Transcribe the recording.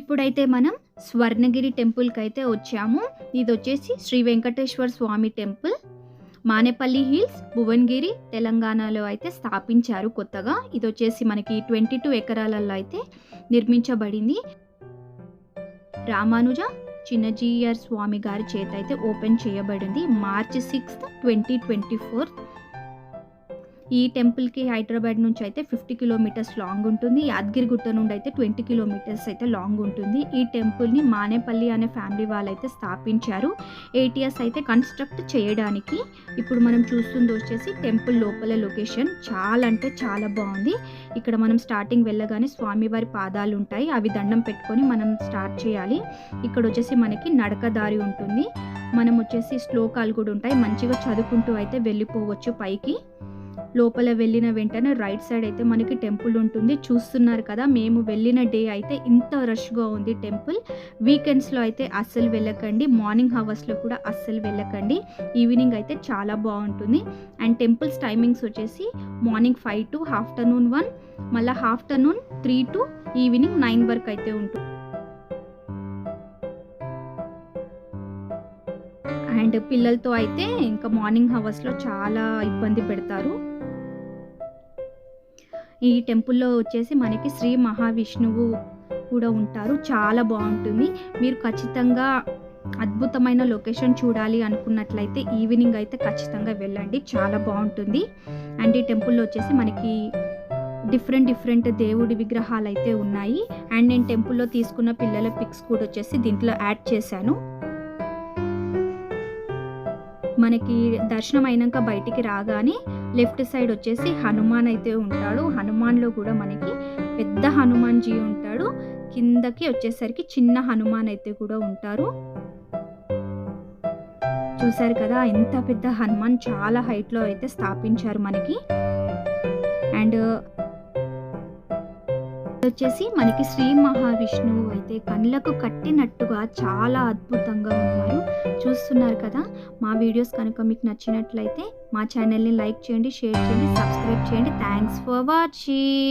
ఇప్పుడైతే మనం స్వర్ణగిరి టెంపుల్కి అయితే వచ్చాము. ఇది వచ్చేసి శ్రీ వెంకటేశ్వర స్వామి టెంపుల్, మానేపల్లి హిల్స్, భువనగిరి, తెలంగాణలో అయితే స్థాపించారు కొత్తగా. ఇది వచ్చేసి మనకి 22 ఎకరాలలో అయితే నిర్మించబడింది. రామానుజ చిన్నజీయర్ స్వామి గారి చేత అయితే ఓపెన్ చేయబడింది మార్చి 6, 2024. ఈ టెంపుల్కి హైదరాబాద్ నుంచి అయితే 50 కిలోమీటర్స్ లాంగ్ ఉంటుంది. యాదగిరిగుట్ట నుండి అయితే 20 కిలోమీటర్స్ అయితే లాంగ్ ఉంటుంది. ఈ టెంపుల్ని మానేపల్లి అనే ఫ్యామిలీ వాళ్ళు అయితే స్థాపించారు 8 years అయితే కన్స్ట్రక్ట్ చేయడానికి. ఇప్పుడు మనం చూస్తుంది వచ్చేసి టెంపుల్ లోపల లొకేషన్ చాలా అంటే చాలా బాగుంది. ఇక్కడ మనం స్టార్టింగ్ వెళ్ళగానే స్వామివారి పాదాలు ఉంటాయి, అవి దండం పెట్టుకొని మనం స్టార్ట్ చేయాలి. ఇక్కడ వచ్చేసి మనకి నడక దారి ఉంటుంది, మనం వచ్చేసి శ్లోకాలు కూడా ఉంటాయి, మంచిగా చదువుకుంటూ అయితే వెళ్ళిపోవచ్చు పైకి. లోపల వెళ్ళిన వెంటనే రైట్ సైడ్ అయితే మనకి టెంపుల్ ఉంటుంది. చూస్తున్నారు కదా, మేము వెళ్ళిన డే అయితే ఇంత రష్గా ఉంది టెంపుల్. వీకెండ్స్లో అయితే అస్సలు వెళ్ళకండి, మార్నింగ్ హవర్స్లో కూడా అస్సలు వెళ్ళకండి. ఈవినింగ్ అయితే చాలా బాగుంటుంది. అండ్ టెంపుల్స్ టైమింగ్స్ వచ్చేసి మార్నింగ్ 5 to ఆఫ్టర్నూన్ 1, మళ్ళీ ఆఫ్టర్నూన్ 3 to ఈవినింగ్ 9 వరకు అయితే ఉంటుంది. అండ్ పిల్లలతో అయితే ఇంకా మార్నింగ్ హవర్స్లో చాలా ఇబ్బంది పెడతారు. ఈ టెంపుల్లో వచ్చేసి మనకి శ్రీ మహావిష్ణువు కూడా ఉంటారు, చాలా బాగుంటుంది. మీరు ఖచ్చితంగా అద్భుతమైన లొకేషన్ చూడాలి అనుకున్నట్లయితే ఈవినింగ్ అయితే ఖచ్చితంగా వెళ్ళండి, చాలా బాగుంటుంది. అండ్ ఈ టెంపుల్లో వచ్చేసి మనకి డిఫరెంట్ దేవుడి విగ్రహాలు అయితే ఉన్నాయి. అండ్ నేను టెంపుల్లో తీసుకున్న పిల్లల పిక్స్ కూడా వచ్చేసి దీంట్లో యాడ్ చేశాను. మనకి దర్శనం అయినాక బయటికి రాగానే లెఫ్ట్ సైడ్ వచ్చేసి హనుమాన్ అయితే ఉంటాడు. హనుమాన్లో కూడా మనకి పెద్ద హనుమాన్ జీ ఉంటాడు, కిందకి వచ్చేసరికి చిన్న హనుమాన్ అయితే కూడా ఉంటారు. చూసారు కదా ఎంత పెద్ద హనుమాన్, చాలా హైట్లో అయితే స్థాపించారు మనకి. అండ్ వచ్చేసి మనకి శ్రీ మహావిష్ణువు అయితే కళ్ళకు కట్టినట్టుగా చాలా అద్భుతంగా ఉన్నారు. చూస్తున్నారు కదా. మా వీడియోస్ కనుక మీకు నచ్చినట్లయితే మా ఛానల్ని లైక్ చేయండి, షేర్ చేయండి, సబ్స్క్రైబ్ చేయండి. Thanks for watching.